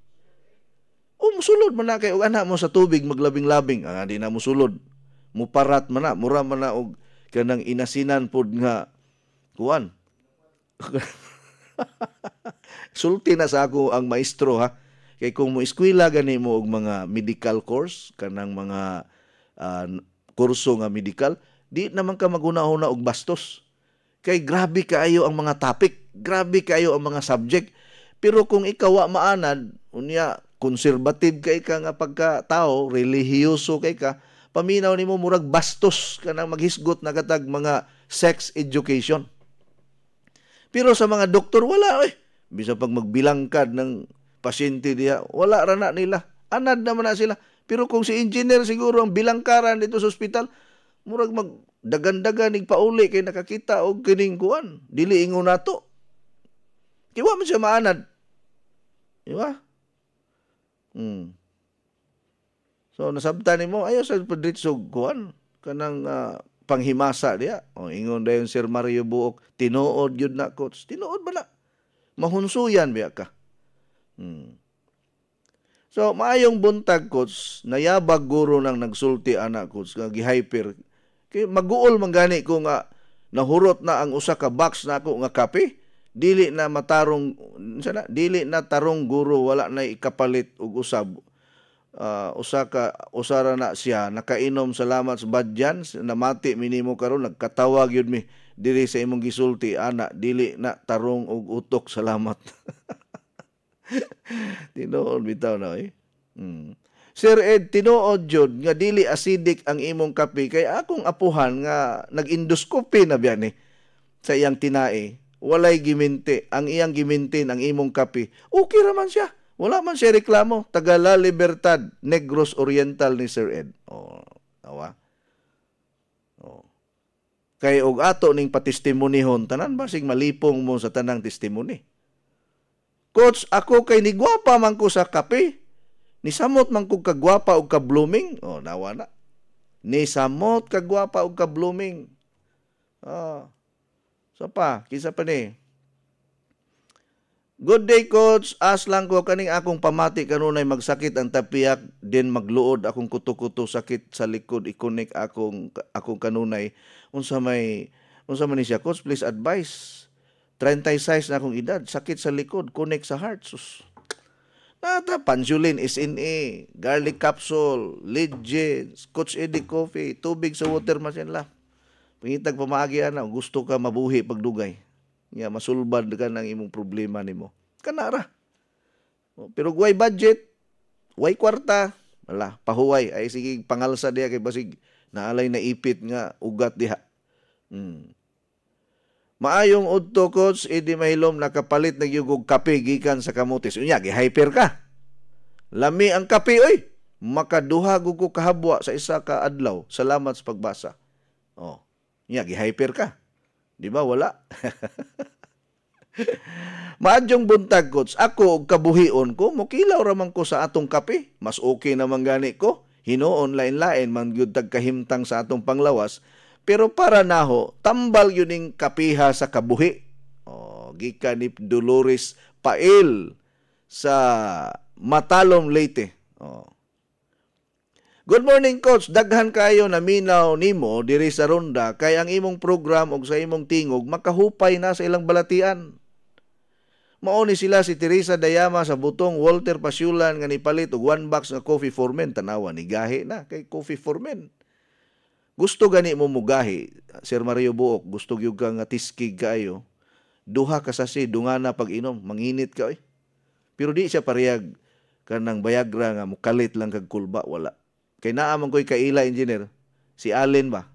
Speaker 2: O musulod man na kay og anak mo sa tubig maglabing-labing, di na musulod. Muparat man na, mura man na og kanang inasinan pod nga kuan. Sulti na sa ako ang maestro ha. Kay kung mo eskwela gani mo og mga medical course kanang mga kurso nga medical, di naman ka maguna-una og bastos. Kay grabe kaayo ang mga topic, grabe kaayo ang mga subject. Pero kung ikaw wa maanad, unya conservative kay ka nga pagkatao, relihiyoso kay ka, paminaw nimo murag bastos kanang maghisgot na katag mga sex education. Pero sa mga doktor wala bisa pag magbilangkad ng pasyente diha, wala ra na nila. Anad naman na sila. Pero kung si engineer siguro ang bilangkaran dito sa ospital, murag magdagan-dagan ig pauli kay nakakita og kining kuan, dili ingon nato. Kaya man siya maanad. Di ba? So nasabtan nimo ayo sa padritso kuan kanang panghimasa diya. O ingon dayon Sir Mario Buok, tinuod gyud na coach. Tinuod ba na? Mahunsuyan biya ka. So maayong buntag coach, nayabag guro nang nagsulti anak coach nga gihyper. Kay maguol man gani ko nga nahurot na ang usa ka box nako nga kape. Dili na matarong dili na tarong guro, wala na ikapalit og usab. Usara na siya nakainom salamat sa badyan namati minimo karon nagkatawag yun mi diri sa imong gisulti ana dili na tarong og utok salamat. Tinuod bitaw na Sir Ed, tinuod jud nga dili acidic ang imong kape kay akong apuhan nga nag-endoscopy na biyan sa iyang tinae. Walay giminti. Ang iyang gimintin ang imong kape. Okay raman siya. Wala man siya reklamo. Taga La Libertad, Negros Oriental ni Sir Ed. Awa. Kay og ato ning patestimonihon, tanan basig malipong mo sa tanang testimony. Coach, ako kay ni gwapa man ko sa kape. Ni samot man ko kagwapa og ka-blooming. Nawa na. Ni samot kagwapa og ka-blooming. So pa, kisa pa ni. Good day, coach. As lang ko kaning akong pamati kanunay magsakit ang tapiak, din magluod akong kuto-kuto sakit sa likod, ikonik akong kanunay. Unsa man ni siya, coach, please advise. 36 na akong edad, sakit sa likod, connect sa heart. Sus. Nata, Pansulin, SNA, garlic capsule, Lidje, Coach Eddie Coffee, tubig sa water machine lang. Pangitag pamaagi ana, gusto ka mabuhi pagdugay. Nga masulbad ka ng imong problema nimo. Kanara. Pero way budget, way kwarta, wala, pahuway. Ay sige, pangalsa diha kay basig naalay na ipit nga ugat diha. Maayong udto, Coach Eddie Mahilom, nakapalit na yugog kape gikan sa kamutis. Unya, gi-hyper ka. Lami ang kape, oy. Makaduha ko kahabwa sa isa ka adlaw. Salamat sa pagbasa. Unya, gi-hyper ka. Di ba? Wala. Maadyong buntag, Coach. Ako, kabuhion ko, mukilaw raman ko sa atong kape. Mas okay naman gani ko. Hinoon, lain-lain, man yun tagkahimtang sa atong panglawas. Pero para naho, tambal yun yung kapiha sa kabuhi. Gikan ni Dolores Pail sa Matalom, Leyte. Good morning, Coach. Daghan kayo na minaw nimo diri sa ronda kay ang imong program og sa imong tingog makahupay na sa ilang balatian. Mao ni sila si Teresa Dayama sa Butong, Walter Pasyulan nga nipalit og 1 box nga coffee for men. Tanawa ni gahi na kay coffee for men. Gusto gani mo mugahi, Sir Mario Buok, gusto gyud ka nga tiskig kayo. duha ka sachet dungana pag inom, manginit ka oy. Pero di siya parehag kanang Viagra nga mukalit lang kag kulba, wala. Kay naa man koy kaila engineer, si Allen ba?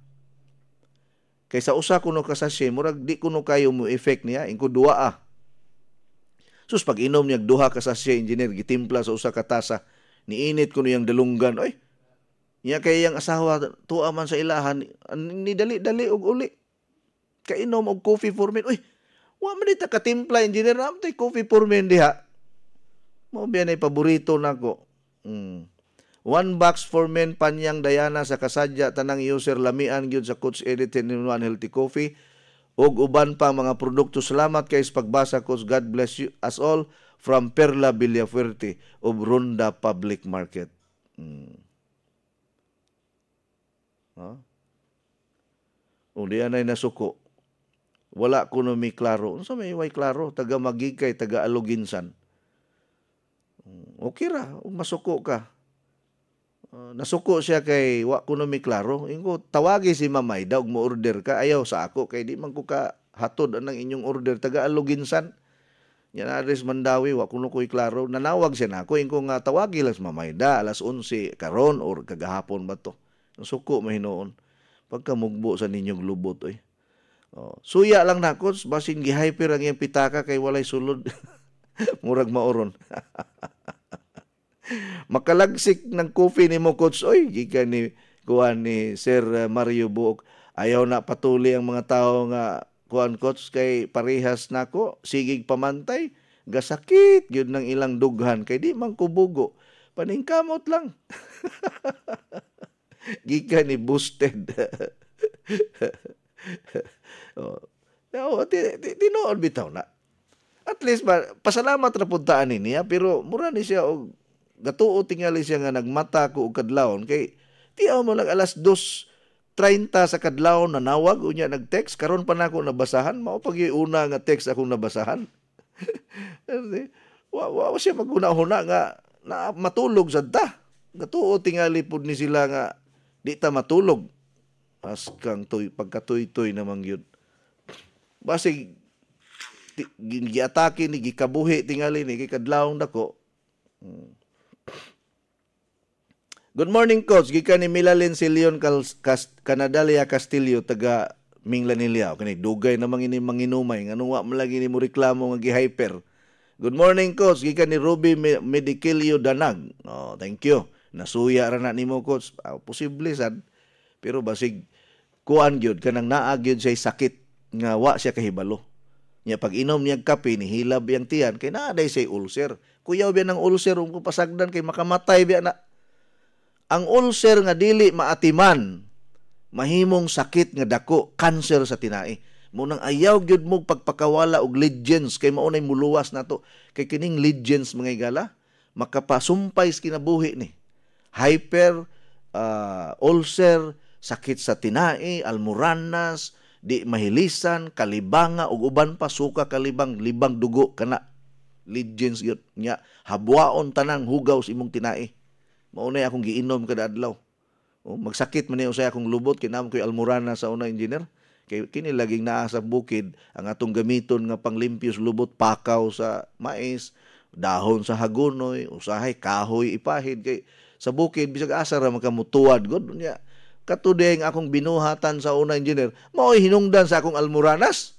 Speaker 2: Kay sa usa kuno ka sachet, murag di kuno kayo mo effect niya, ingko duha Sus pag inom niya duha ka sachet engineer, gitimpla sa usa ka tasa, niinit kuno yang dalunggan, oy. Nya kay yang asawa tuwa man sa ilahan, ni dali-dali og uli. Kainom og coffee for men. Uy, wa man dita katimpla engineer na tay coffee for men diha. Mo biyan ay paborito nako. One box for men Panyang Dayana sa kasadya tanang user lamian gyud sa Coach Edit in One Healthy Coffee ug uban pa mga produkto. Salamat kay sa pagbasa, Coach. God bless you us all from Perla Villafuerte of Ronda Public Market. O diyan ay nasuko. Wala kuno mi klaro. Unsa may way klaro? Taga Magikay, taga Aluginsan. Okay ra, masuko ka. Nasuko siya kay wa kuno mi klaro. Ingo tawagi si Mamay daw mo order ka. Ayaw sa ako kay di man ko ka hatod anang inyong order, taga Aluginsan. Yan address Mandawi, wa kuno ko'y klaro. Nanawag siya na ako. Ingo nga tawagi lang si Mamay da alas 11 karon or kagahapon ba to. Nasuko mahinoon. Pagkamugbo sa ninyong lubot oy. Suya lang na, Coach, basin gihyper ang iyang pitaka kay walay sulod. Murag maoron. Makalagsik ng coffee ni mo, Coach, oy, gikan ni kuan ni Sir Mario Buok. Ayaw na patuli ang mga tao nga kuan, Coach, kay parehas nako sigig pamantay, gasakit gyud ng ilang dughan kay di man kubugo. Paningkamot lang. Gikan ni boosted. Tinoon bitaw na. At least ba, pasalamat ra puntaan niya, pero mura ni siya og gatuo tingali siya nga nagmata ko og kadlawon kay tiyaw mo lang alas 2:30 sa kadlawon nanawag unya nag-text karon pa nako nabasahan mao pag una nga text akong nabasahan. wa siya maguna-huna nga na matulog sad ta. Gatuo tingali pud ni sila nga di ta matulog. Askang pagkatoy-toy namang yun. Basig giatake ni gikabuhi tingali ni kikadlawon dako. Good morning, Coach. Gikan ni Milalin Silion Canadalia Castillo taga Minglanilya. Kani dugay namang ini manginumay nganong wa man lagi ni mo reklamo nga gi-hyper. Good morning, Coach. Gikan ni Ruby Medicilio Danag. Oh, thank you. Nasuya ra na nimo, Coach. Posible sad. Pero basig kuan gyud kanang naa gyud siya sakit nga wa siya kahibalo. Nya pag inom niya kape ni hilab yang tiyan kay naa day siya ulcer. Kuyaw biya ng ulcer ug pasagdan kay makamatay biya na. Ang ulcer nga dili maatiman mahimong sakit nga dako, cancer sa tinai. Munang ayaw gyud mo pagpakawala og legends kay maunay muluwas nato kay kining legends mga igala makapasumpay sa kinabuhi ni. Hyper ulcer, sakit sa tinai, almoranas, di mahilisan, kalibanga, ug uban pa suka kalibang, libang dugo kana. Legends yun nya habwaon tanang hugaw sa imong tinai. Maunay akong giinom kada adlaw. Magsakit man niya usay akong lubot kinahanglan ko'y almorana sa una engineer. Kay kini laging naa sa bukid ang atong gamiton nga panglimpyo sa lubot, pakaw sa mais, dahon sa hagonoy, usahay kahoy ipahid kay sa bukid bisag asa ra makamutuad god nya. Katudeng akong binuhatan sa una engineer, mao'y hinungdan sa akong almoranas.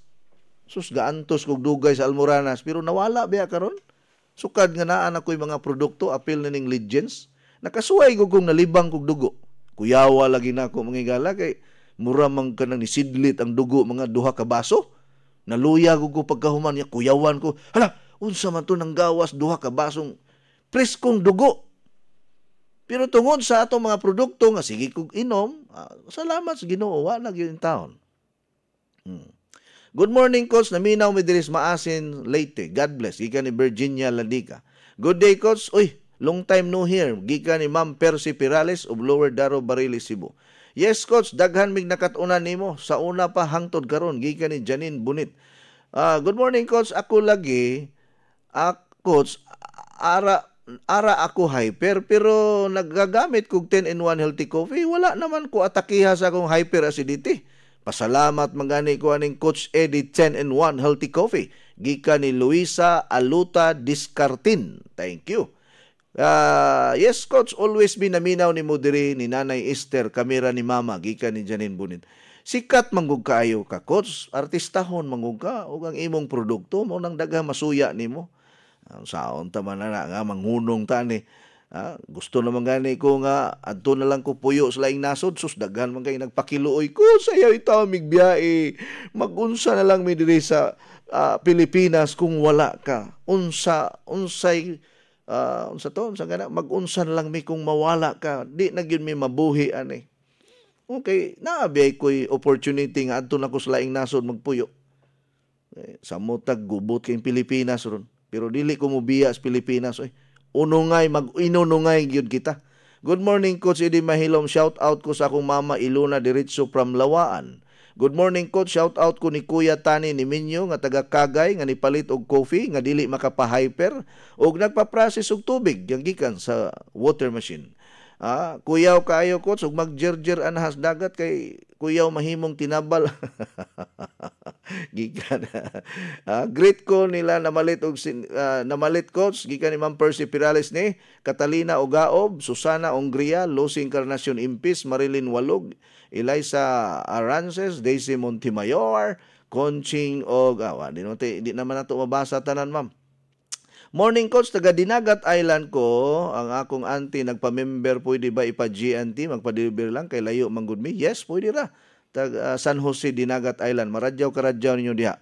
Speaker 2: Sus gaantos kog dugay sa almoranas pero nawala biya karon. Sukad nga naa na ko'y mga produkto apil na ning Legends. Nakasuway ko kung nalibang kog dugo. Kuyawa lagi na ako mga igala kay mura man kanang nisidlit ang dugo mga duha ka baso. Naluya ko pagkahuman niya kuyawan ko. Hala, unsa man to nang gawas duha ka basong preskong dugo. Pero tungod sa atong mga produkto nga sige kog inom, salamat sa Ginoo wala gyud in town. Good morning, Coach. Naminaw mi diris maasin Leyte. God bless. Gikan ni Virginia Landica. Good day, Coach. Uy, long time no here. Gikan ni Ma'am Percy Pirales of Lower Daro, Barilis, Cebu. Yes, Coach. Daghan mig nakatunan nimo. Sa una pa hangtod karon gikan ni Janine Bunit. Good morning, Coach. Ako lagi, Coach, ara ako hyper pero nagagamit kog 10-in-1 healthy coffee. Wala naman ko atakiha sa akong hyperacidity. Pasalamat mangani ko aning Coach Eddie 10-in-1 Healthy Coffee. Gikan ni Luisa Aluta Discartin. Thank you. Yes, Coach, always minaminaw ni Mudiri ni Nanay Esther, kamera ni Mama, gikan ni Janine Bunit. Sikat manggug kaayo ka, Coach. Artistahon manggug ka. O ang imong produkto mo nang daghang masuya nimo. Ang saon taman na nga manghunong ta ni. Gusto naman gani ko nga adto na lang ko puyo sa laing nasod, sus daghan man kay nagpakiluoy ko sayaw itaw migbiyae, magunsa na lang mi diri sa Pilipinas kung wala ka, unsa gana magunsa na lang mi kung mawala ka, di na gyud mi mabuhi ani. Okay, naabiyay ko'y opportunity nga adto na ko sa laing nasod magpuyo. Sa mutag gubot kay Pilipinas ron, pero dili ko mobiya sa Pilipinas oy. Unungay, mag-inunungay gyud kita. Good morning, Coach Eddie Mahilom. Shout out ko sa akong mama Ilona Diretso from Lawaan. Good morning, Coach. Shout out ko ni Kuya Tani ni Minyo nga taga Kagay nga nipalit og coffee nga dili makapahyper og nagpa-process og tubig yang gikan sa water machine. Kuyaw kaayo, Coach, ug magjerjer anahas dagat kay kuyaw mahimong tinabal. Gikan. Great ko nila namalit Coach, gikan ni Ma'am Percy Pirales ni Catalina Ogaob, Susana Ongria, Lucy Encarnacion Impis, Marilyn Walog, Eliza Arances, Daisy Montemayor, Conching og di naman nato mabasa tanan, Ma'am. Morning, Coach, taga Dinagat Island ko. Ang akong auntie nagpa-member, pwede ba ipa-GNT? Magpa-deliver lang kay layo manggod mi? Yes, pwede ra. San Jose, Dinagat Island. Maradyaw ninyo diha.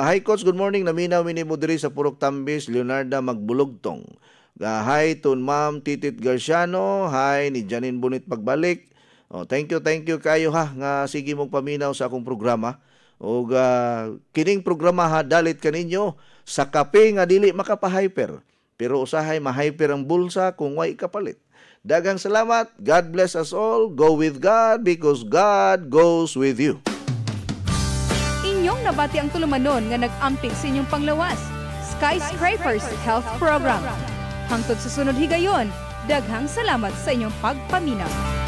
Speaker 2: Hi, Coach, good morning. Naminaw mi ni Mudiri sa Purok Tambis, Leonarda Magbulugtong. Hi to Ma'am Titit Garciano. Hi ni Janine Bunit pagbalik. Thank you kayo ha nga sige mong paminaw sa akong programa. O kining programa ha dalit kaninyo sa kape nga dili makapahyper, pero usahay mahyper ang bulsa kung way kapalit. Dagang salamat. God bless us all. Go with God because God goes with you.
Speaker 3: Inyong nabati ang tulumanon nga nag-amping sa inyong panglawas. Skyscrapers Health Program. Hangtod sa sunod higayon, daghang salamat sa inyong pagpaminaw.